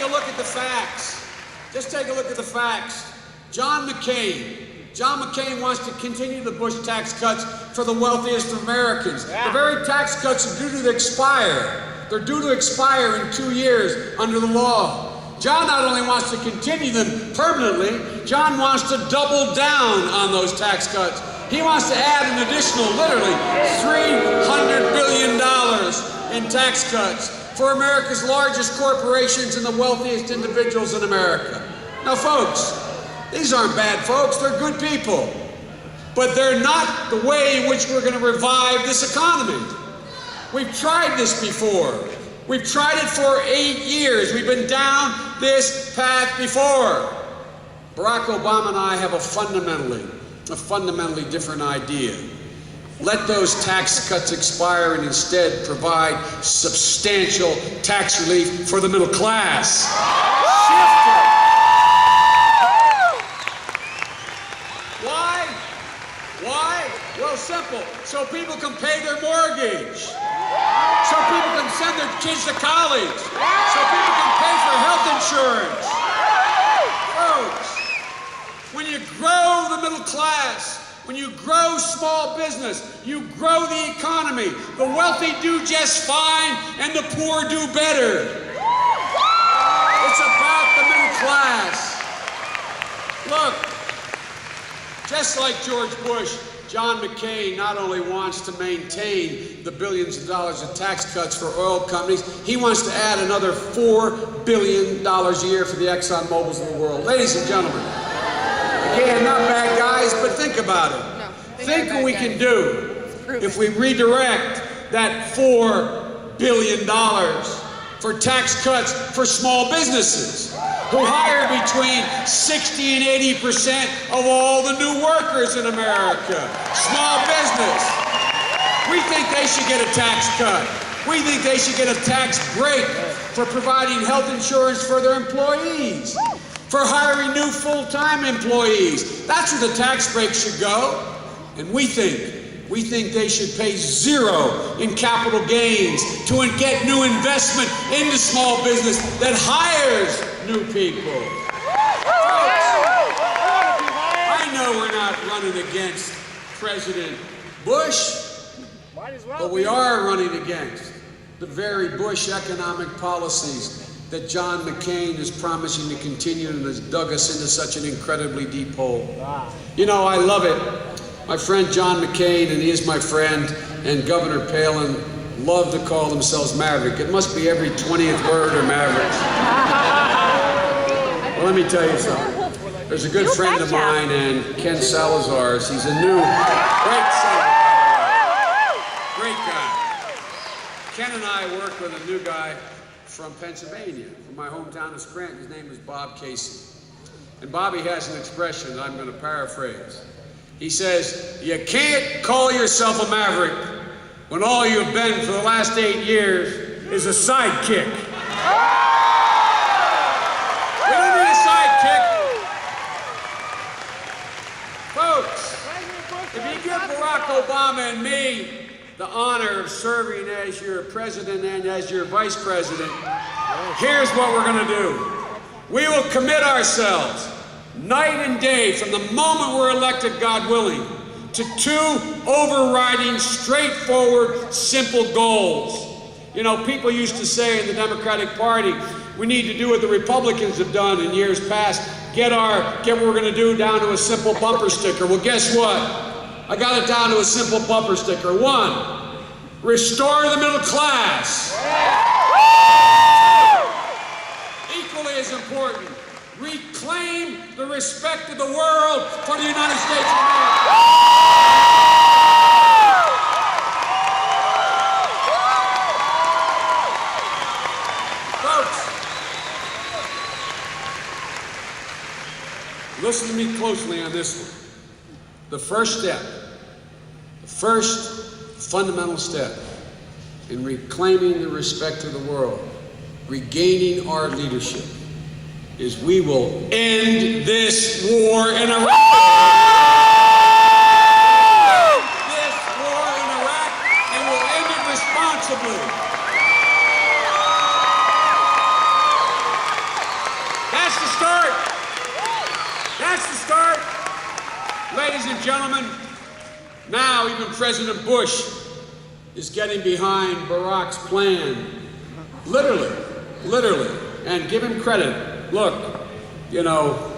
take a look at the facts. Just take a look at the facts. John McCain wants to continue the Bush tax cuts for the wealthiest of Americans. Yeah. The very tax cuts are due to expire. They're due to expire in 2 years under the law. John not only wants to continue them permanently, John wants to double down on those tax cuts. He wants to add an additional, literally, $300 billion in tax cuts for America's largest corporations and the wealthiest individuals in America. Now, folks, these aren't bad folks, they're good people. But they're not the way in which we're going to revive this economy. We've tried this before. We've tried it for 8 years. We've been down this path before. Barack Obama and I have a fundamentally different idea. Let those tax cuts expire and instead provide substantial tax relief for the middle class. Shift it. Why? Well, simple. So people can pay their mortgage. So people can send their kids to college. So people can pay for health insurance. Folks, when you grow the middle class, when you grow small business, you grow the economy. The wealthy do just fine and the poor do better. It's about the middle class. Look, just like George Bush, John McCain not only wants to maintain the billions of dollars of tax cuts for oil companies, he wants to add another $4 billion a year for the ExxonMobils of the world. Ladies and gentlemen, again, not bad guys, but think about it. No, think what we can do if we redirect that $4 billion for tax cuts for small businesses, who hire between 60 and 80% of all the new workers in America. Small business. We think they should get a tax cut. We think they should get a tax break for providing health insurance for their employees, for hiring new full-time employees. That's where the tax break should go. And we think they should pay zero in capital gains to get new investment into small business that hires new people. I know we're not running against President Bush, but we are running against the very Bush economic policies that John McCain is promising to continue and has dug us into such an incredibly deep hole. You know, I love it. My friend John McCain, and he is my friend, and Governor Palin love to call themselves Maverick. It must be every 20th word or Mavericks. Well, let me tell you something. There's a good friend of mine, and Ken Salazar's. He's a new, great senator. Great guy. Ken and I work with a new guy from Pennsylvania, from my hometown of Scranton. His name is Bob Casey. And Bobby has an expression that I'm going to paraphrase. He says, you can't call yourself a maverick when all you've been for the last 8 years is a sidekick. We don't need a sidekick. Folks, if you give Barack Obama and me the honor of serving as your president and as your vice president, here's what we're going to do. We will commit ourselves night and day, from the moment we're elected, God willing, to 2 overriding, straightforward, simple goals. You know, people used to say in the Democratic Party, we need to do what the Republicans have done in years past, get what we're going to do down to a simple bumper sticker. Well, guess what? I got it down to a simple bumper sticker. 1, restore the middle class. Equally as important, reclaim the respect of the world for the United States of America. Folks, listen to me closely on this one. The first fundamental step in reclaiming the respect of the world, regaining our leadership, is we will end this war in Iraq. End this war in Iraq, and we'll end it responsibly. and gentlemen, now even President Bush is getting behind Barack's plan. Literally. And give him credit. Look, you know,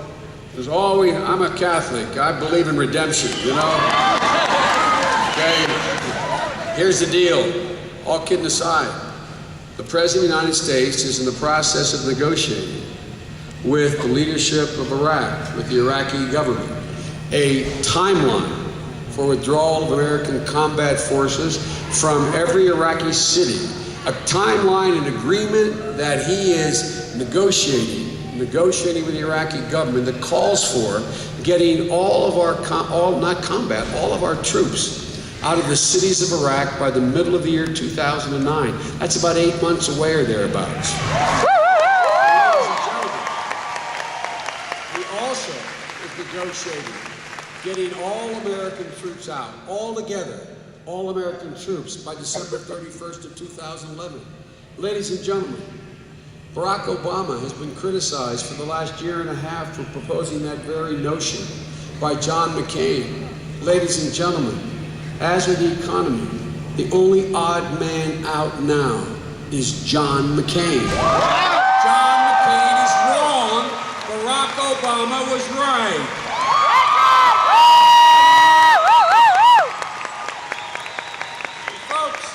there's always, I'm a Catholic. I believe in redemption, you know? Okay, here's the deal. All kidding aside, the President of the United States is in the process of negotiating with the leadership of Iraq, with the Iraqi government, a timeline for withdrawal of American combat forces from every Iraqi city. A timeline, an agreement that he is negotiating with the Iraqi government that calls for getting all of our, all of our troops out of the cities of Iraq by the middle of the year 2009. That's about 8 months away or thereabouts. We also is negotiating getting all American troops out, all together, all American troops by December 31st of 2011. Ladies and gentlemen, Barack Obama has been criticized for the last year and a half for proposing that very notion by John McCain. Ladies and gentlemen, as with the economy, the only odd man out now is John McCain. John McCain is wrong. Barack Obama was right. Folks,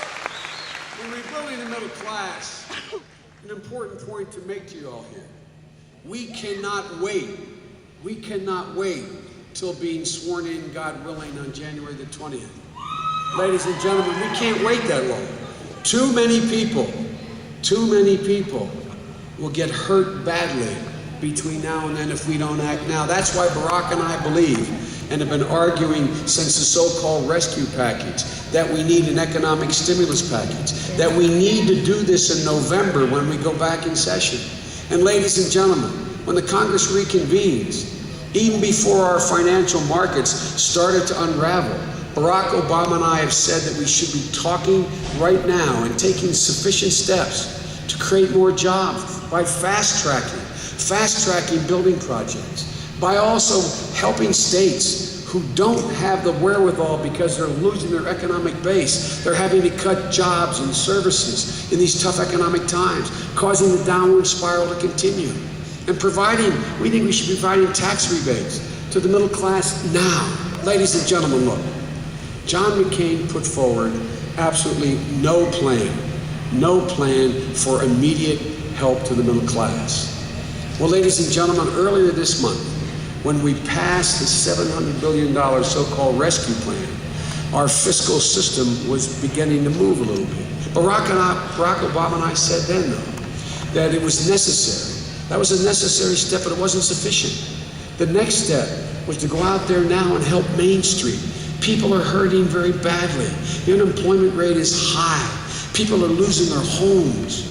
when rebuilding the middle class, an important point to make to you all here. We cannot wait till being sworn in, God willing, on January the 20th. Ladies and gentlemen, we can't wait that long. Too many people will get hurt badly between now and then if we don't act now. That's why Barack and I believe, and have been arguing since the so-called rescue package, that we need an economic stimulus package, that we need to do this in November when we go back in session. And ladies and gentlemen, when the Congress reconvenes, even before our financial markets started to unravel, Barack Obama and I have said that we should be talking right now and taking sufficient steps to create more jobs by fast-tracking building projects, by also helping states who don't have the wherewithal because they're losing their economic base. They're having to cut jobs and services in these tough economic times, causing the downward spiral to continue. And we think we should be providing tax rebates to the middle class now. Ladies and gentlemen, look, John McCain put forward absolutely no plan for immediate help to the middle class. Well, ladies and gentlemen, earlier this month, when we passed the $700 billion so-called rescue plan, our fiscal system was beginning to move a little bit. Barack Obama and I said then, though, that it was necessary. That was a necessary step, but it wasn't sufficient. The next step was to go out there now and help Main Street. People are hurting very badly. The unemployment rate is high. People are losing their homes.